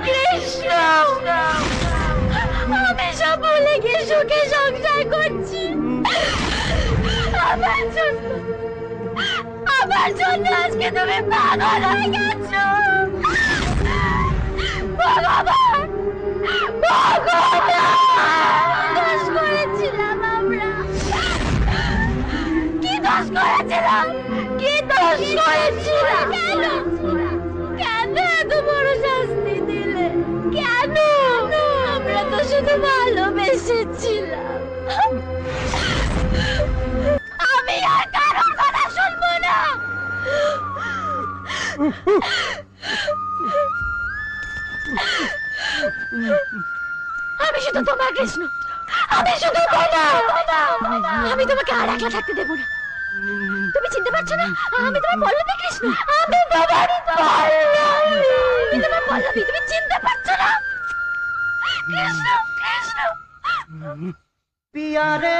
কৃষ্ণ, আমি সব ভুলে গিয়ে সুখে সংসার করছি। আমার জন্য আজকে তুমি পাগল হয়ে গেছো। ভগবান, দোষ করেছিলাম আমরা। কি দোষ করেছিলাম? কি দোষ করেছিলাম? কেন কেন এত বড় শাস্তি দিলে? কেন? আমরা তো শুধু ভালোবেসেছিলাম। আমি আর কারোর কথা শুনবো না। আমি শুধু তোমার কৃষ্ণ, আমি শুধু আমি তোমাকে আর একলা থাকতে দেবো না। তুমি চিনতে পারছো না আমি তোমার পল্লবী কৃষ্ণ? আমি তোমার পল্লবী, তুমি চিনতে পারছো না? কৃষ্ণ, কৃষ্ণ। পিয়ারে